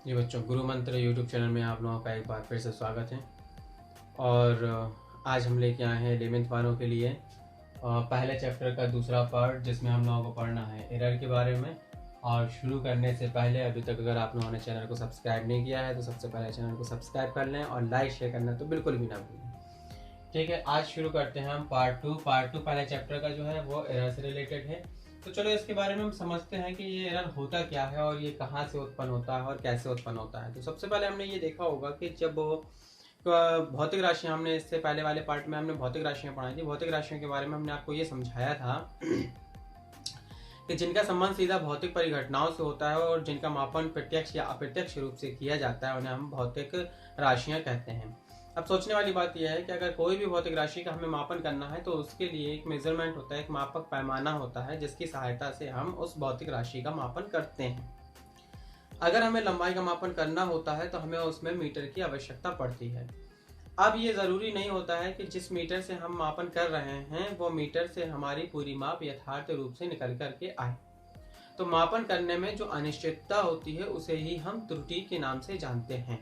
जी बच्चों, गुरु मंत्र YouTube channel में आप लोगों का एक बार फिर से स्वागत है। और आज हम लेके आए हैं 11th वालों के लिए पहले चैप्टर का दूसरा पार्ट, जिसमें हम लोगों को पढ़ना है एरर के बारे में। और शुरू करने से पहले अभी तक अगर आप लोगों ने चैनल को सब्सक्राइब नहीं किया है तो सबसे पहले चैनल को सब्सक्राइब कर लें और लाइक शेयर करना तो बिल्कुल भी ना भूलें। ठीक है, आज शुरू करते हैं हम पार्ट टू। पहले चैप्टर का जो है वो एरर से रिलेटेड है। तो चलो इसके बारे में हम समझते हैं कि ये एरर होता क्या है और ये कहाँ से उत्पन्न होता है और कैसे उत्पन्न होता है। तो सबसे पहले हमने ये देखा होगा कि जब भौतिक राशियाँ, हमने इससे पहले वाले पार्ट में हमने भौतिक राशियाँ पढ़ाई थी। भौतिक राशियों के बारे में हमने आपको ये समझाया था कि जिनका संबंध सीधा भौतिक परिघटनाओं से होता है और जिनका मापन प्रत्यक्ष या अप्रत्यक्ष रूप से किया जाता है, उन्हें हम भौतिक राशियाँ कहते हैं। अब सोचने वाली बात यह है कि अगर कोई भी भौतिक राशि का हमें मापन करना है तो उसके लिए एक मेजरमेंट होता है, एक मापक पैमाना होता है, जिसकी सहायता से हम उस भौतिक राशि का मापन करते हैं। अगर हमें लंबाई का मापन करना होता है तो हमें उसमें मीटर की आवश्यकता पड़ती है। अब ये ज़रूरी नहीं होता है कि जिस मीटर से हम मापन कर रहे हैं वो मीटर से हमारी पूरी माप यथार्थ रूप से निकल करके आए। तो मापन करने में जो अनिश्चितता होती है उसे ही हम त्रुटि के नाम से जानते हैं।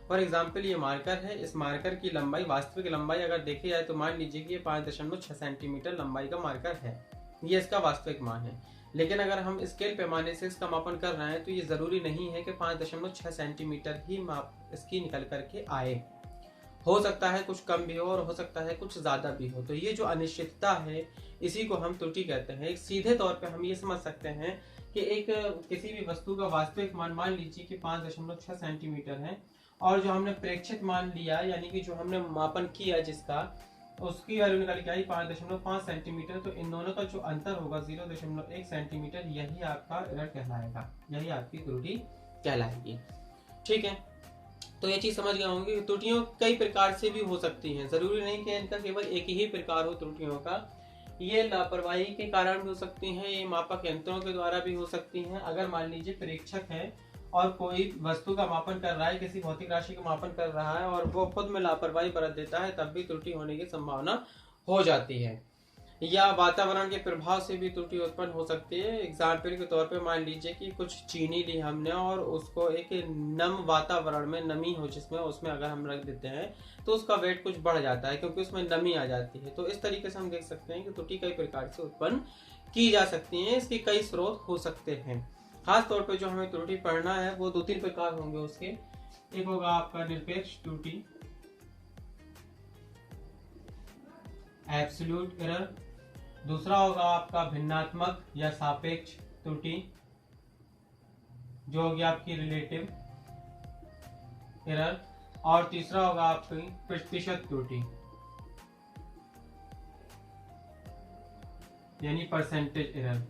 फॉर एग्जाम्पल, ये मार्कर है। इस मार्कर की लंबाई, वास्तविक लंबाई अगर देखी जाए तो मान लीजिए कि ये 5.6 सेंटीमीटर लंबाई का मार्कर है। ये इसका वास्तविक मान है। लेकिन अगर हम स्केल पैमाने से इसका मापन कर रहे हैं तो ये ज़रूरी नहीं है कि 5.6 सेंटीमीटर ही माप इसकी निकल करके आए। हो सकता है कुछ कम भी हो और हो सकता है कुछ ज़्यादा भी हो। तो ये जो अनिश्चितता है इसी को हम त्रुटि कहते हैं। एक सीधे तौर पे हम ये समझ सकते हैं कि एक किसी भी वस्तु का वास्तविक मान लीजिए कि 5.6 सेंटीमीटर है और जो हमने प्रेक्षित मान लिया, यानी कि जो हमने मापन किया जिसका, उसकी वैल्यू निकाली क्या, 5.5 सेंटीमीटर। तो इन दोनों का जो अंतर होगा 0.1 सेंटीमीटर, यही आपका एरर कहलाएगा, यही आपकी त्रुटि कहलाएगी। ठीक है, तो ये चीज समझ गए होंगे। त्रुटियों कई प्रकार से भी हो सकती हैं, जरूरी नहीं कि इनका केवल एक ही प्रकार हो त्रुटियों का। ये लापरवाही के कारण भी हो सकती हैं, ये मापक यंत्रों के द्वारा भी हो सकती हैं। अगर मान लीजिए प्रेक्षक है और कोई वस्तु का मापन कर रहा है, किसी भौतिक राशि का मापन कर रहा है और वो खुद में लापरवाही बरत देता है, तब भी त्रुटि होने की संभावना हो जाती है। या वातावरण के प्रभाव से भी त्रुटि उत्पन्न हो सकती है। एग्जाम्पल के तौर पे मान लीजिए कि कुछ चीनी ली हमने और उसको एक नम वातावरण में, नमी हो जिसमें, उसमें अगर हम रख देते हैं तो उसका वेट कुछ बढ़ जाता है क्योंकि उसमें नमी आ जाती है। तो इस तरीके से हम देख सकते हैं कि त्रुटि कई प्रकार से उत्पन्न की जा सकती है। इसके कई स्रोत हो सकते हैं। खास तौर पर जो हमें त्रुटि पढ़ना है वो 2-3 प्रकार होंगे उसके। एक होगा आपका निरपेक्ष त्रुटि, एब्सोल्यूट एरर। दूसरा होगा आपका भिन्नात्मक या सापेक्ष त्रुटि, जो होगी आपकी रिलेटिव एरर। और तीसरा होगा आपकी प्रतिशत त्रुटि, यानी परसेंटेज एरर।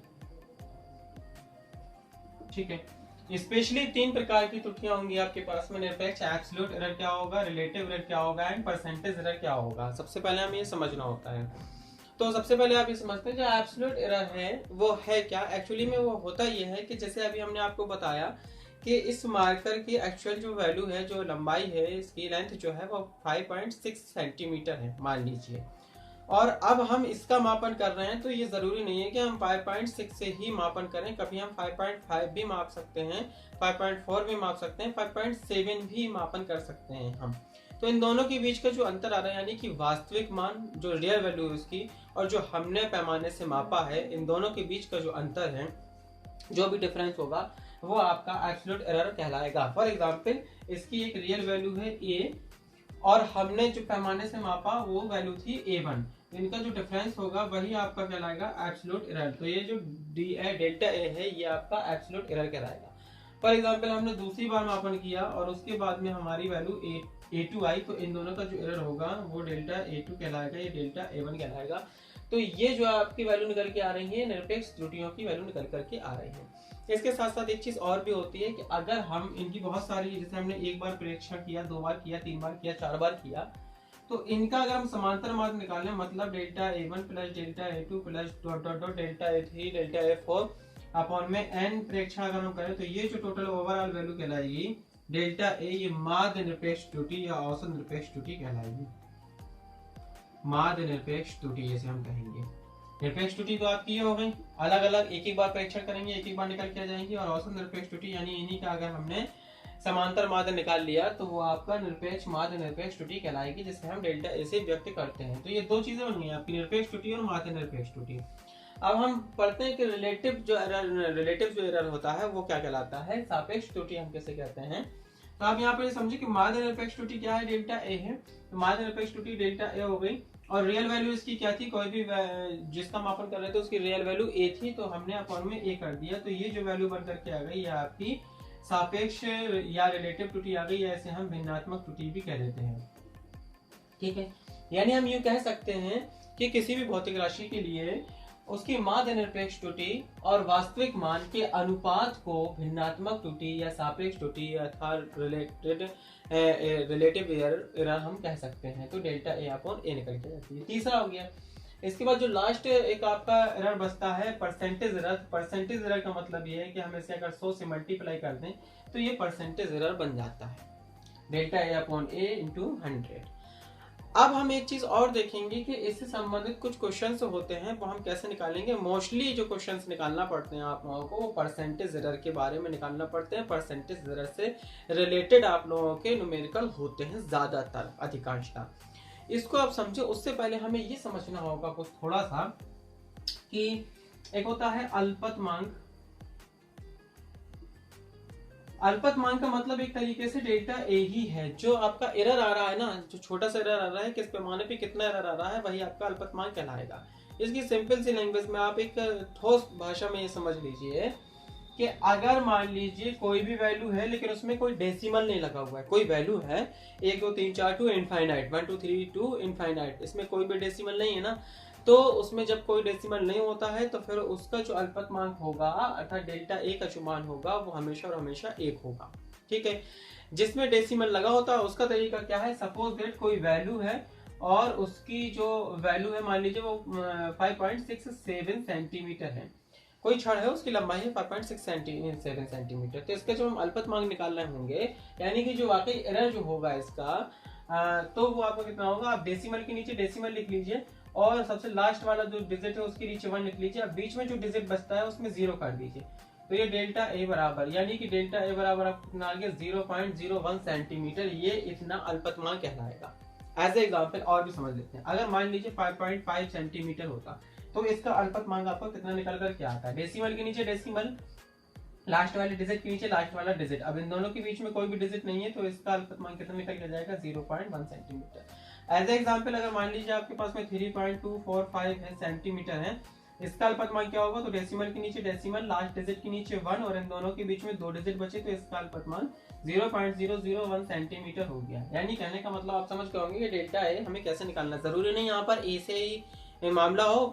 ठीक है, स्पेशली 3 प्रकार की त्रुटियां होंगी आपके पास में। निरपेक्ष, एब्सोल्यूट एरर क्या होगा, रिलेटिव एरर क्या होगा एंड परसेंटेज एरर क्या होगा। सबसे पहले हमें ये समझना होता है। तो सबसे पहले आप ये समझते हैं जो एब्सोल्यूट एरर है वो है क्या। एक्चुअली में वो होता ये है कि जैसे अभी हमने आपको बताया कि इस मार्कर की एक्चुअल जो वैल्यू है, जो लंबाई है, इसकी लेंथ जो है वो 5.6 सेंटीमीटर है मान लीजिए। और अब हम इसका मापन कर रहे हैं तो ये ज़रूरी नहीं है कि हम 5.6 से ही मापन करें। कभी हम 5.5 भी माप सकते हैं, 5.4 भी माप सकते हैं, 5.7 भी मापन कर सकते हैं हम। तो इन दोनों के बीच का जो अंतर आ रहा है, यानी कि वास्तविक मान जो रियल वैल्यू है उसकी और जो हमने पैमाने से मापा है, इन दोनों के बीच का जो अंतर है, जो भी डिफरेंस होगा, वो आपका एब्सोल्यूट एरर कहलाएगा। फॉर एग्जाम्पल, इसकी एक रियल वैल्यू है A और हमने जो पैमाने से मापा वो वैल्यू थी A1। इनका जो डिफरेंस होगा वही आपका कहलाएगा एब्सोल्यूट एरर। तो ये जो डेल्टा A है ये आपका एब्सोल्यूट एरर कहलाएगा। फॉर एग्जाम्पल, हमने दूसरी बार मापन किया और उसके बाद में हमारी वैल्यू A2 आई, तो इन दोनों का जो एरर होगा वो डेल्टा A2 कहलाएगा, ये डेल्टा A1 कहलाएगा। तो ये जो आपकी वैल्यू निकल के आ रही है, निरपेक्ष त्रुटियों की वैल्यू निकल करके आ रही है। इसके साथ साथ एक चीज और भी होती है कि अगर हम इनकी बहुत सारी, जैसे हमने एक बार परीक्षण किया, 2 बार किया, 3 बार किया, 4 बार किया, तो इनका अगर हम समांतर मार्ग निकालें, मतलब delta A1 plus delta A2 plus dot dot dot delta A3 delta A4 upon में n परीक्षण अगर हम करें तो ये जो टोटल ओवरऑल वैल्यू कहलाएगी डेल्टा A, ये माध्य निरपेक्ष त्रुटि या औसत निरपेक्ष त्रुटि कहलाएगी। माध्य निरपेक्ष त्रुटि जैसे हम कहेंगे। निरपेक्ष त्रुटि तो आपकी ये हो गई, अलग अलग एक एक बार परीक्षण करेंगे, एक एक बार निकल के आ जाएंगी। और औसत निरपेक्ष त्रुटि यानी इन्हीं का अगर हमने समांतर माध्य निकाल लिया तो वो आपका निरपेक्ष माध्य निरपेक्ष त्रुटि कहलाएगी, जिसे हम डेल्टा ए से व्यक्त करते हैं। तो ये दो चीजें बन गई आपकी, निरपेक्ष त्रुटि और माध्य निरपेक्ष त्रुटि। अब हम पढ़ते हैं कि रिलेटिव जो एरर होता है वो क्या कहलाता है, सापेक्ष त्रुटि हम कैसे कहते हैं। तो आप यहाँ पर समझिए कि माध्य निरपेक्ष त्रुटि क्या है, डेल्टा ए है। तो माध्य निरपेक्ष त्रुटि डेल्टा ए हो गई, और रियल वैल्यू इसकी क्या थी, कोई भी जिसका मापन कर रहे थे उसकी रियल वैल्यू ए थी, तो हमने अपॉन में ए कर दिया। तो ये जो वैल्यू बन करके आ गई ये आपकी सापेक्ष या रिलेटिव त्रुटि आ गई, या ऐसे हम भिन्नात्मक त्रुटि भी कह देते हैं। ठीक है, यानी हम यूं कह सकते हैं कि किसी भी भौतिक राशि के लिए उसकी माध्य निरपेक्ष त्रुटि और वास्तविक मान के अनुपात को भिन्नात्मक त्रुटि या सापेक्ष त्रुटि अर्थात रिलेटिव एरर हम कह सकते हैं। तो डेल्टा ए अपॉन ए निकल के जाती है। तीसरा हो गया। इसके बाद जो लास्ट एक आपका एरर बचता है परसेंटेज एरर। परसेंटेज एरर का मतलब ये है कि हम इसे अगर 100 से मल्टीप्लाई कर दें तो ये परसेंटेज एरर बन जाता है, delta A upon A into 100। अब हम एक चीज और देखेंगे कि इससे संबंधित कुछ क्वेश्चंस होते हैं वो हम कैसे निकालेंगे। मोस्टली जो क्वेश्चंस निकालना पड़ते हैं आप लोगों को वो परसेंटेज एरर के बारे में निकालना पड़ते हैं। परसेंटेज एरर से रिलेटेड आप लोगों के न्यूमेरिकल होते हैं ज्यादातर, अधिकांशतः। इसको आप समझो, उससे पहले हमें ये समझना होगा कुछ थोड़ा सा कि एक होता है अल्पतमांक। अल्पतमांक का मतलब एक तरीके से डेल्टा ए ही है। जो आपका एरर आ रहा है ना, जो छोटा सा एरर आ रहा है, किस पैमाने पे कितना एरर आ रहा है, वही आपका अल्पतमांक कहलाएगा। इसकी सिंपल सी लैंग्वेज में आप एक ठोस भाषा में ये समझ लीजिए कि अगर मान लीजिए कोई भी वैल्यू है लेकिन उसमें कोई डेसिमल नहीं लगा हुआ है, कोई वैल्यू है 1 2 3 4 टू इनफाइनाइट, 1 2 3 टू इनफाइनाइट, इसमें कोई भी डेसिमल नहीं है ना, तो उसमें जब कोई डेसिमल नहीं होता है तो फिर उसका जो अल्पतमांक होगा अर्थात डेल्टा ए का जो मान होगा वो हमेशा और हमेशा 1 होगा। ठीक है, जिसमें डेसिमल लगा होता है उसका तरीका क्या है, सपोज दैट कोई वैल्यू है और उसकी जो वैल्यू है मान लीजिए वो 5.67 सेंटीमीटर है, कोई छड़ है उसकी लंबाई है 5.67 सेंटीमीटर। तो इसका जो हम अल्पतमांक निकाल रहे होंगे, यानी कि जो वाकई एरर जो होगा इसका तो वो आपका कितना होगा, आप डेसिमल के नीचे डेसिमल लिख लीजिए और सबसे लास्ट वाला जो डिजिट है उसके नीचे 1 लिख लीजिए, अब बीच में जो डिजिट बचता है उसमें 0 कर दीजिए। तो ये डेल्टा ए बराबर, यानी कि डेल्टा ए बराबर आप कितना आ गया 0.01 सेंटीमीटर, ये इतना अल्पतमांक कहलाएगा। एज ए एग्जाम्पल और भी समझ लेते हैं, अगर मान लीजिए 5.5 सेंटीमीटर होता तो इसका अल्पतमांक आपको कितना निकल कर क्या आता है, डेसिमल के नीचे डेसिमल, लास्ट वाले डिजिट के नीचे लास्ट वाला डिजिट, अब इन दोनों के बीच में कोई भी डिजिट नहीं है तो इसका अल्पतमांक कितना निकल के जाएगा 0.1 सेंटीमीटर। एज ए एग्जाम्पल अगर मान लीजिए आपके पास में 3.245 सेंटीमीटर है, इसका अल्पतमांक क्या होगा, तो डेसिमल के नीचे डेसिमल, लास्ट डिजिट के नीचे 1 और इन दोनों के बीच में 2 डिजिट बचे तो इसका अल्पतमांक 0.001 सेंटीमीटर हो गया। यानी कहने का मतलब आप समझ गए होंगे कि डेल्टा ए हमें कैसे निकालना, जरूरी नहीं यहाँ पर ए से ही मामला हो,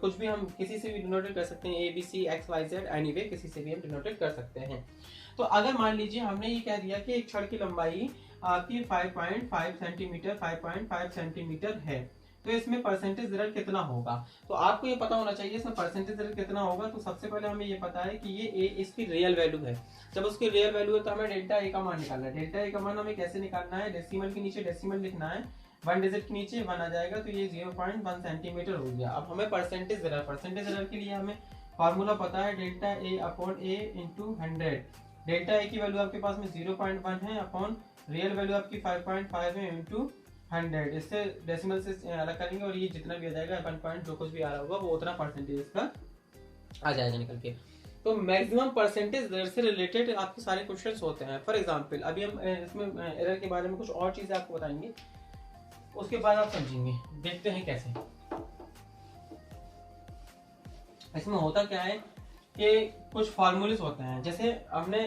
कुछ भी हम किसी से भी डिनोटेट कर सकते हैं, A B C X Y Z, anyway किसी से भी हम डिनोटेट कर सकते हैं। तो अगर मान लीजिए हमने ये कह दिया कि एक छड़ की लंबाई आपकी 5.5 सेंटीमीटर 5.5 सेंटीमीटर है, तो इसमें परसेंटेज एरर कितना होगा, तो आपको ये पता होना चाहिए इसमें परसेंटेज एरर कितना होगा। तो सबसे पहले हमें ये पता है कि ये ए इसकी रियल वैल्यू है, जब उसकी रियल वैल्यू है तो हमें डेल्टा ए का मान निकालना है। डेल्टा ए का मान हमें कैसे निकालना है, डेसिमल के नीचे डेसिमल लिखना है, 1 डिजिट के नीचे 1 आ जाएगा तो ये 0.1 सेंटीमीटर हो गया। अब हमें परसेंटेज एरर के लिए हमें फॉर्मूला पता है, delta A upon A into 100। Delta A की वैल्यू आपके पास में 0.1 है अपॉन रियल वैल्यू आपकी 5.5 है इंटू 100, इससे डेसिमल से अलग करेंगे और ये जितना भी आ जाएगा 1 पॉइंट जो कुछ भी आ रहा होगा वो उतना परसेंटेज इसका आ जाएगा निकल के। तो मैक्सिमम परसेंटेज एरर से रिलेटेड आपके सारे क्वेश्चंस होते हैं। फॉर एग्जांपल अभी हम इसमें एरर के बारे में कुछ और चीजें आपको बताएंगे, उसके बाद आप समझेंगे। देखते हैं कैसे। इसमें होता क्या है कि कुछ फॉर्मूलेस होते हैं, जैसे हमने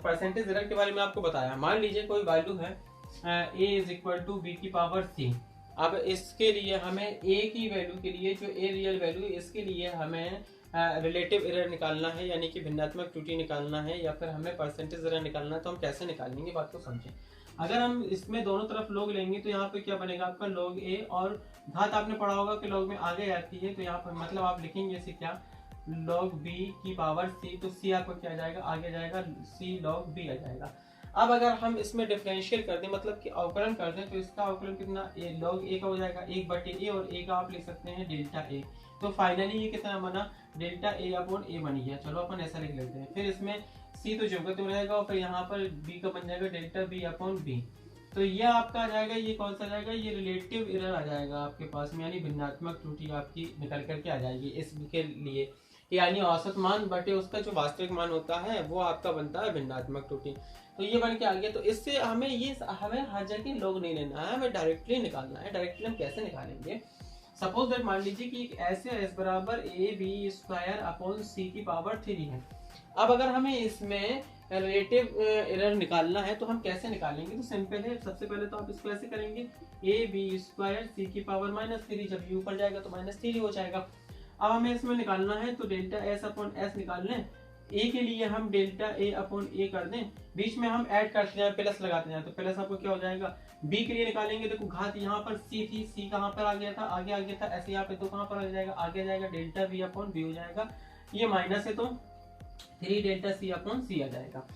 परसेंटेज एरर के बारे में आपको बताया। मान लीजिए कोई वैल्यू है a is equal to B की पावर c। अब इसके लिए हमें a की वैल्यू के लिए जो a रियल वैल्यू, इसके लिए हमें रिलेटिव एरर निकालना है, यानी कि भिन्नात्मक त्रुटि निकालना है, या फिर हमें परसेंटेज एरर निकालना है। तो हम कैसे निकालेंगे, बात को समझें। अगर हम इसमें दोनों तरफ log लेंगे तो यहाँ पे क्या बनेगा आपका log a, और घात आपने पढ़ा होगा कि log में आगे आती है, तो यहाँ पर मतलब आप लिखेंगे इसे क्या, log b की पावर c, तो c आपका क्या आ जाएगा, आगे जाएगा c log b आ जाएगा। अब अगर हम इसमें डिफरेंशियल कर दें, मतलब कि अवकलन कर दें, तो इसका अवकलन कितना log a का हो जाएगा 1/a, और a का आप लिख सकते हैं डेल्टा a। तो फाइनली ये कितना बना, डेल्टा a अपॉन a बन गया। चलो अपन ऐसा लिख लेते हैं। फिर इसमें सी तो जो तो रहेगा और फिर यहाँ पर बी का बन जाएगा डेल्टा बी अपॉन बी। तो ये आपका आ जाएगा, ये कौन सा आ जाएगा, ये रिलेटिव एरर आ जाएगा आपके पास में, यानी भिन्नात्मक त्रुटि आपकी निकल करके आ जाएगी इसके लिए, यानी औसत मान बटे उसका जो वास्तविक मान होता है वो आपका बनता है भिन्नात्मक त्रुटि। तो ये बन के आ गया। तो इससे हमें हर जगह लोग नहीं लेना है, हमें डायरेक्टली निकालना है। डायरेक्टली हम कैसे निकालेंगे, सपोज दैट मान लीजिए कि एक ऐसे एस बराबर ए बी स्क्वायर अपॉन सी की पावर 3 है। अब अगर हमें इसमें रिलेटिव एरर निकालना है तो हम कैसे निकालेंगे, तो सिंपल है। सबसे पहले तो आप इसको ऐसे करेंगे, ए बी स्क्वायर सी की पावर -3, जब यू ऊपर जाएगा तो -3 हो जाएगा। अब हमें इसमें निकालना है तो डेल्टा एस अपॉन एस निकाल लें। ए के लिए हम डेल्टा ए अपॉन ए कर दें, बीच में हम ऐड करते हैं प्लस लगाते हैं, तो प्लस आपको क्या हो जाएगा। बी के लिए निकालेंगे, देखो घात यहाँ पर सी थी, सी कहाँ पर आ गया था, आगे आ गया था, ऐसे यहाँ पे तो कहाँ पर आ जाएगा, आगे जाएगा डेल्टा बी अपॉन बी हो जाएगा। ये माइनस है तो 3 डेल्टा सी अपॉन सी आ जाएगा।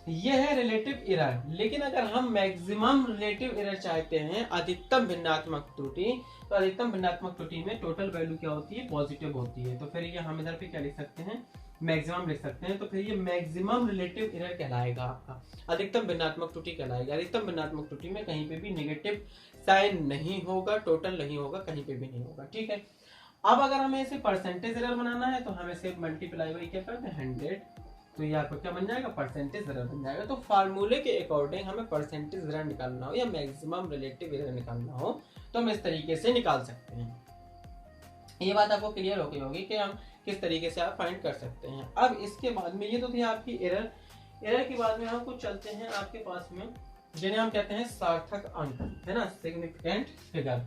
ये है रिलेटिव एरर। लेकिन अगर हम मैक्सिमम रिलेटिव एरर चाहते हैं, अधिकतम भिन्नात्मक त्रुटि, तो अधिकतम भिन्नात्मक त्रुटि में टोटल वैल्यू क्या होती है, पॉजिटिव होती है। तो फिर ये हम इधर पे क्या लिख सकते हैं, मैक्सिमम लिख सकते हैं। तो फिर ये मैक्सिमम रिलेटिव एरर कहलाएगा आपका, अधिकतम भिन्नात्मक त्रुटि कहलाएगा। अधिकतम भिन्नात्मक त्रुटि में कहीं पे भी नेगेटिव साइन नहीं होगा, टोटल नहीं होगा, कहीं पे भी नहीं होगा, ठीक है। अब अगर हमें इसे परसेंटेज एरर बनाना है तो हमें इसे मल्टीप्लाई बाई क्या करते हैं 100, तो ये आपको क्या बन जाएगा, परसेंटेज एरर बन जाएगा। तो फार्मूले के अकॉर्डिंग हमें परसेंटेज एरर निकालना हो या मैक्सिमम रिलेटिव एरर निकालना हो तो हम इस तरीके से निकाल सकते हैं। ये बात आपको क्लियर हो गई होगी कि हम किस तरीके से आप फाइंड कर सकते हैं। अब इसके बाद में ये तो थी आपकी एरर। एरर के बाद में हम कुछ चलते हैं आपके पास में जिन्हें हम कहते हैं सार्थक अंक, है ना, सिग्निफिकेंट फिगर।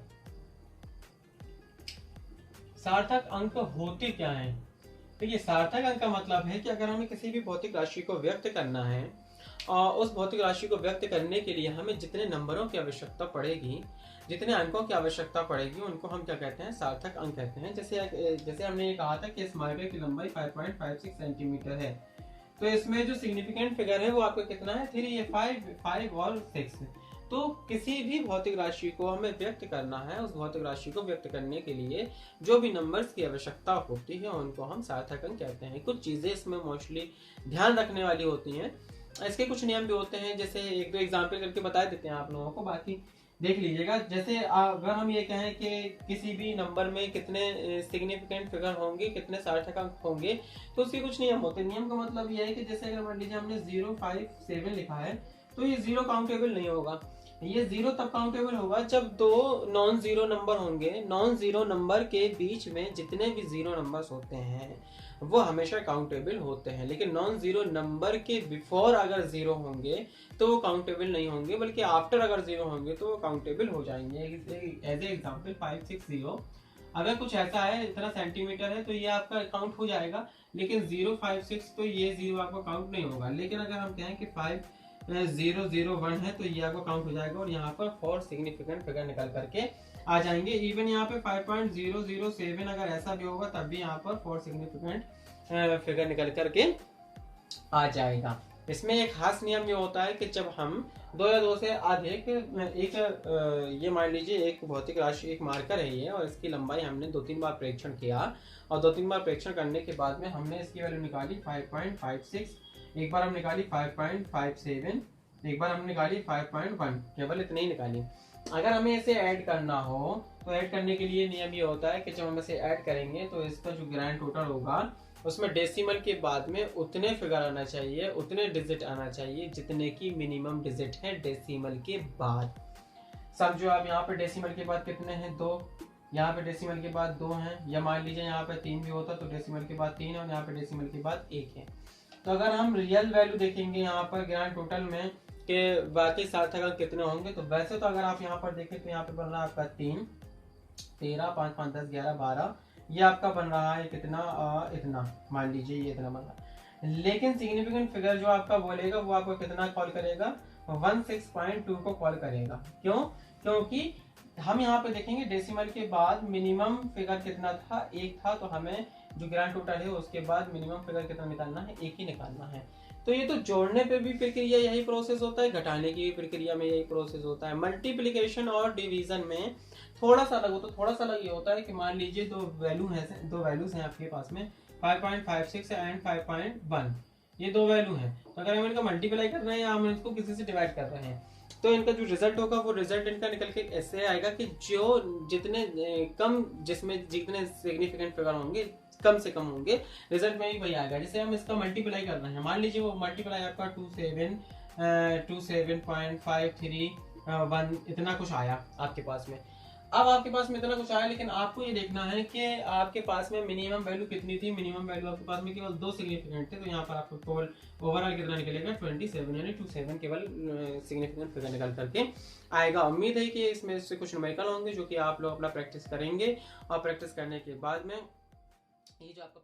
सार्थक अंक होते क्या हैं, तो ये सार्थक अंक का मतलब है कि अगर हमें किसी भी भौतिक राशि को व्यक्त करना है और उस भौतिक राशि को व्यक्त करने के लिए हमें जितने नंबरों की आवश्यकता पड़ेगी, जितने अंकों की आवश्यकता पड़ेगी, उनको हम क्या कहते हैं, सार्थक अंक कहते हैं। जैसे हमने ये कहा था कि इस मार्कर की लंबाई 5.56 सेंटीमीटर है, तो इसमें जो सिग्निफिकेंट फिगर है वो आपका कितना है, 3, ये 5 और 6। तो किसी भी भौतिक राशि को हमें व्यक्त करना है, उस भौतिक राशि को व्यक्त करने के लिए जो भी नंबर्स की आवश्यकता होती है उनको हम सार्थक अंक कहते हैं। कुछ चीजें इसमें मोस्टली ध्यान रखने वाली होती हैं, इसके कुछ नियम भी होते हैं, जैसे एक दो एग्जाम्पल करके बता देते हैं आप लोगों को, बाकी देख लीजिएगा। जैसे अगर हम ये कहें कि किसी भी नंबर में कितने सिग्निफिकेंट फिगर होंगे, कितने सार्थक अंक होंगे, तो उसके कुछ नियम होते हैं। नियम का मतलब ये है कि जैसे अगर मान लीजिए हमने 057 लिखा है तो ये 0 काउंटेबल नहीं होगा। ये 0 तब काउंटेबल होगा जब दो नॉन जीरो नंबर होंगे। नॉन जीरो नंबर के बीच में जितने भी जीरो नंबर्स होते हैं वो हमेशा काउंटेबल होते हैं, लेकिन नॉन जीरो नंबर के बिफोर अगर जीरो होंगे तो वो काउंटेबल नहीं होंगे, बल्कि आफ्टर अगर जीरो होंगे तो वो काउंटेबल हो जाएंगे। एज ए एग्जांपल 560, अगर कुछ ऐसा है, इतना सेंटीमीटर है, तो ये आपका काउंट हो जाएगा, लेकिन 056 तो ये 0 आपका काउंट नहीं होगा। लेकिन अगर हम कहें कि 5001 है तो ये आपको काउंट हो जाएगा और यहाँ पर 4 सिग्निफिकेंट फिगर निकल करके आ जाएंगे। इवन यहाँ पे 5.007 अगर ऐसा भी होगा तब भी यहाँ पर 4 सिग्निफिकेंट फिगर निकल करके आ जाएगा। इसमें एक खास नियम ये होता है कि जब हम 2 या 2 से अधिक ये मान लीजिए एक भौतिक राशि, एक मार्कर है ये, और इसकी लंबाई हमने 2-3 बार परीक्षण किया और 2-3 बार परीक्षण करने के बाद में हमने इसकी वैल्यू निकाली 5.56, एक बार हम निकाली 5.57, एक बार हमने निकाली 5.1, केवल इतनी ही निकाली। अगर हमें इसे ऐड करना हो तो ऐड करने के लिए नियम ये होता है कि जब हम इसे ऐड करेंगे तो इसका जो ग्रैंड टोटल होगा उसमें डेसिमल के बाद में उतने फिगर आना चाहिए, उतने डिजिट आना चाहिए जितने की मिनिमम डिजिट है डेसिमल के बाद। समझो आप यहाँ पे डेसिमल के बाद कितने हैं, 2, यहाँ पे डेसिमल के बाद 2 हैं, या मान लीजिए यहाँ पे 3 भी होता तो डेसिमल के बाद 3 है और यहाँ पे डेसिमल के बाद 1 है। तो अगर हम रियल वैल्यू देखेंगे यहाँ पर ग्रैंड टोटल में कि बाकी सार्थक अंक कितने होंगे, तो वैसे तो अगर आप यहाँ पर देखें तो यहाँ पे बन रहा है आपका 3, 13, 5, 5, 10, 11, 12, ये आपका बन रहा है कितना, इतना, मान लीजिए ये इतना बन रहा है। लेकिन सिग्निफिकेंट फिगर जो आपका बोलेगा वो आपको कितना कॉल करेगा, 16.2 को कॉल करेगा। क्यों? क्योंकि हम यहाँ पे देखेंगे डेसिमल के बाद मिनिमम फिगर कितना था, 1 था, तो हमें जो ग्रैंड टोटल है उसके बाद मिनिमम फिगर कितना निकालना है, 1 ही निकालना है। तो ये तो जोड़ने पे भी प्रक्रिया यही प्रोसेस होता है, घटाने की भी प्रक्रिया में यही प्रोसेस होता है। मल्टीप्लिकेशन और डिवीजन में थोड़ा सा अलग होता है, थोड़ा सा अलग ये होता है कि मान लीजिए दो वैल्यूज हैं आपके पास में 5.56 एंड 5.1, ये दो वैल्यू हैं, तो अगर हम इनका मल्टीप्लाई कर रहे हैं या हम इसको किसी से डिवाइड कर रहे हैं तो इनका जो रिजल्ट होगा वो रिजल्ट इनका निकल के ऐसे आएगा कि जो जितने कम, जिसमें जितने सिग्निफिकेंट फिगर होंगे कम से कम होंगे, रिजल्ट में भी वही आएगा। जैसे हम इसका मल्टीप्लाई कर रहे हैं, मान लीजिए वो मल्टीप्लाई आपका 27.53 इतना कुछ आया आपके पास में। अब आपके पास में इतना कुछ आया, लेकिन आपको ये देखना है कि आपके पास में मिनिमम वैल्यू कितनी थी। मिनिमम वैल्यू आपके पास में केवल 2 सिग्निफिकेंट थे, तो यहाँ पर आपको केवल ओवरऑल कितना निकलेगा 27, यानी 27 केवल सिग्निफिकेंट फिगर निकल करके आएगा। उम्मीद है कि इसमें से कुछ न्यूमेरिकल होंगे जो कि आप लोग अपना प्रैक्टिस करेंगे, और प्रैक्टिस करने के बाद में ये जो आपका